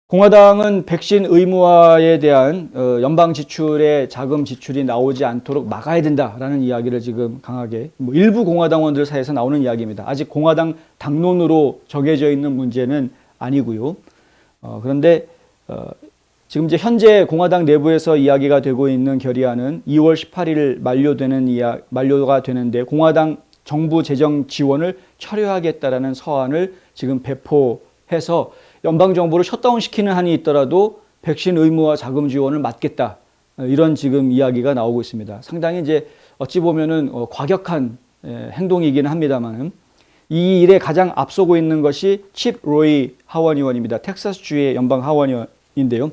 공화당은 백신 의무화에 대한 연방 지출의 자금 지출이 나오지 않도록 막아야 된다라는 이야기를 지금 강하게 일부 공화당원들 사이에서 나오는 이야기입니다. 아직 공화당 당론으로 정해져 있는 문제는 아니고요. 그런데 지금 이제 현재 공화당 내부에서 이야기가 되고 있는 결의안은 2월 18일 만료가 되는데 공화당 정부 재정 지원을 철회하겠다라는 서한을 지금 배포해서 연방정부를 셧다운시키는 한이 있더라도 백신 의무화 자금 지원을 막겠다. 이런 지금 이야기가 나오고 있습니다. 상당히 이제 어찌 보면은 과격한 행동이기는 합니다만은 이 일에 가장 앞서고 있는 것이 칩 로이 하원 의원입니다. 텍사스주의 연방 하원의원인데요.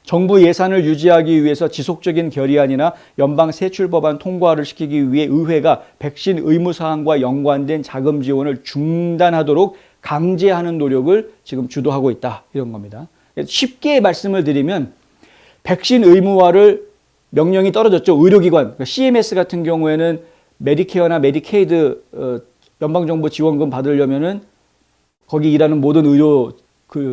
정부 예산을 유지하기 위해서 지속적인 결의안이나 연방 세출 법안 통과를 시키기 위해 의회가 백신 의무 사항과 연관된 자금 지원을 중단하도록 강제하는 노력을 지금 주도하고 있다. 이런 겁니다. 쉽게 말씀을 드리면 백신 의무화를 명령이 떨어졌죠. 의료기관, 그러니까 CMS 같은 경우에는 메디케어나 메디케이드 연방정부 지원금 받으려면은 거기 일하는 모든 의료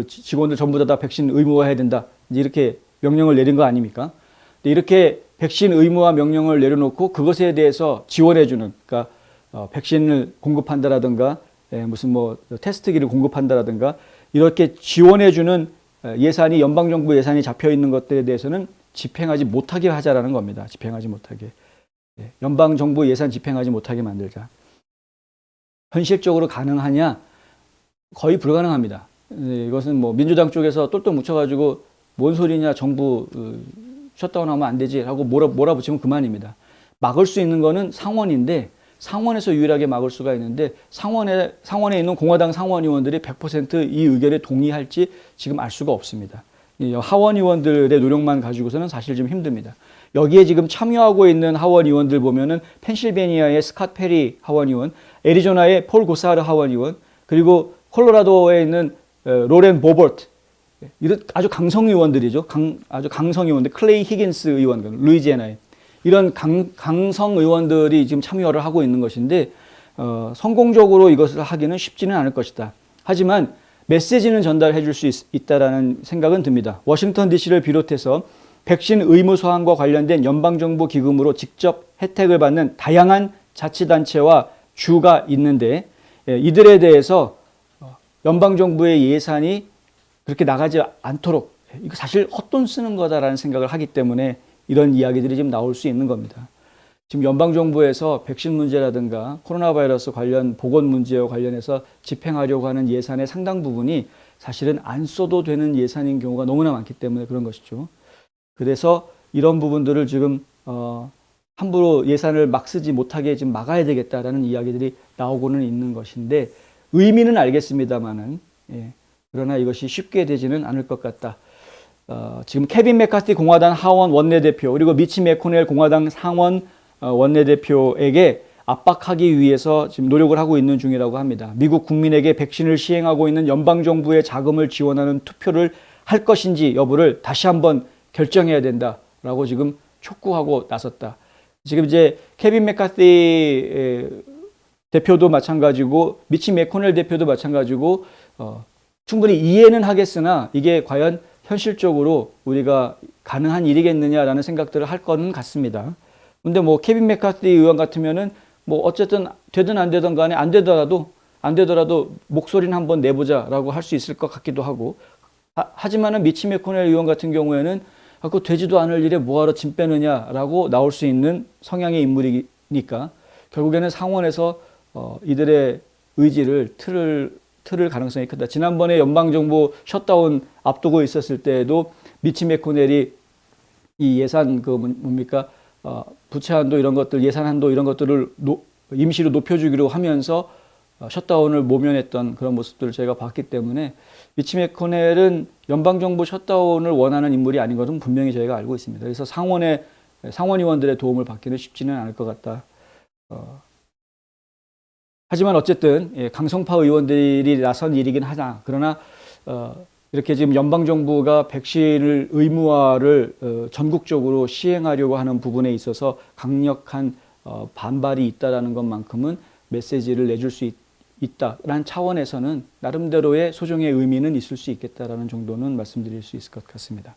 직원들 전부 다 백신 의무화해야 된다. 이렇게 명령을 내린 거 아닙니까? 이렇게 백신 의무화 명령을 내려놓고 그것에 대해서 지원해주는, 그러니까 백신을 공급한다라든가 무슨 테스트기를 공급한다라든가 이렇게 지원해주는 예산이 연방정부 예산이 잡혀있는 것들에 대해서는 집행하지 못하게 하자라는 겁니다. 집행하지 못하게. 연방정부 예산 집행하지 못하게 만들자. 현실적으로 가능하냐? 거의 불가능합니다. 이것은 민주당 쪽에서 똘똘 묻혀가지고 뭔 소리냐, 정부 셧다운하면 안 되지 라고 몰아붙이면 그만입니다. 막을 수 있는 거는 상원인데 상원에서 유일하게 막을 수가 있는데 상원에 있는 공화당 상원 의원들이 100% 이 의견에 동의할지 지금 알 수가 없습니다. 하원 의원들의 노력만 가지고서는 사실 좀 힘듭니다. 여기에 지금 참여하고 있는 하원 의원들 보면은 펜실베니아의 스캇 페리 하원 의원, 애리조나의 폴 고사르 하원 의원, 그리고 콜로라도에 있는 로렌 보버트, 이런 아주 강성 의원들이죠. 아주 강성 의원들, 클레이 히긴스 의원, 루이지애나에 이런 강성 의원들이 지금 참여를 하고 있는 것인데 성공적으로 이것을 하기는 쉽지는 않을 것이다. 하지만 메시지는 전달해 줄 수 있다라는 생각은 듭니다. 워싱턴 DC를 비롯해서 백신 의무 사항과 관련된 연방정부 기금으로 직접 혜택을 받는 다양한 자치단체와 주가 있는데 이들에 대해서 연방정부의 예산이 그렇게 나가지 않도록, 이거 사실 헛돈 쓰는 거다라는 생각을 하기 때문에 이런 이야기들이 지금 나올 수 있는 겁니다. 지금 연방정부에서 백신 문제라든가 코로나 바이러스 관련 보건 문제와 관련해서 집행하려고 하는 예산의 상당 부분이 사실은 안 써도 되는 예산인 경우가 너무나 많기 때문에 그런 것이죠. 그래서 이런 부분들을 지금 함부로 예산을 막 쓰지 못하게 지금 막아야 되겠다라는 이야기들이 나오고는 있는 것인데 의미는 알겠습니다만은 그러나 이것이 쉽게 되지는 않을 것 같다. 지금 케빈 맥카티 공화당 하원 원내대표 그리고 미치 매코넬 공화당 상원 원내대표에게 압박하기 위해서 지금 노력을 하고 있는 중이라고 합니다. 미국 국민에게 백신을 시행하고 있는 연방정부의 자금을 지원하는 투표를 할 것인지 여부를 다시 한번 결정해야 된다라고 지금 촉구하고 나섰다. 지금 이제 케빈 맥카티 대표도 마찬가지고 미치 매코넬 대표도 마찬가지고 충분히 이해는 하겠으나 이게 과연 현실적으로 우리가 가능한 일이겠느냐라는 생각들을 할 거는 같습니다. 근데 케빈 맥카티 의원 같으면은 어쨌든 되든 안 되든 간에 안 되더라도 목소리는 한번 내보자라고 할 수 있을 것 같기도 하고 하지만은 미치 매코넬 의원 같은 경우에는 그거 되지도 않을 일에 뭐하러 짐 빼느냐라고 나올 수 있는 성향의 인물이니까 결국에는 상원에서 이들의 의지를 틀을 가능성이 크다. 지난번에 연방정부 셧다운 앞두고 있었을 때에도 미치 매코넬이 이 예산 부채 한도 이런 것들, 예산 한도 이런 것들을 임시로 높여주기로 하면서 셧다운을 모면했던 그런 모습들을 제가 봤기 때문에 미치 매코넬은 연방정부 셧다운을 원하는 인물이 아닌 것은 분명히 저희가 알고 있습니다. 그래서 상원 의원들의 도움을 받기는 쉽지는 않을 것 같다. 하지만 어쨌든 강성파 의원들이 나선 일이긴 하다. 그러나 이렇게 지금 연방정부가 백신을 의무화를 전국적으로 시행하려고 하는 부분에 있어서 강력한 반발이 있다라는 것만큼은 메시지를 내줄 수 있다라는 차원에서는 나름대로의 소정의 의미는 있을 수 있겠다라는 정도는 말씀드릴 수 있을 것 같습니다.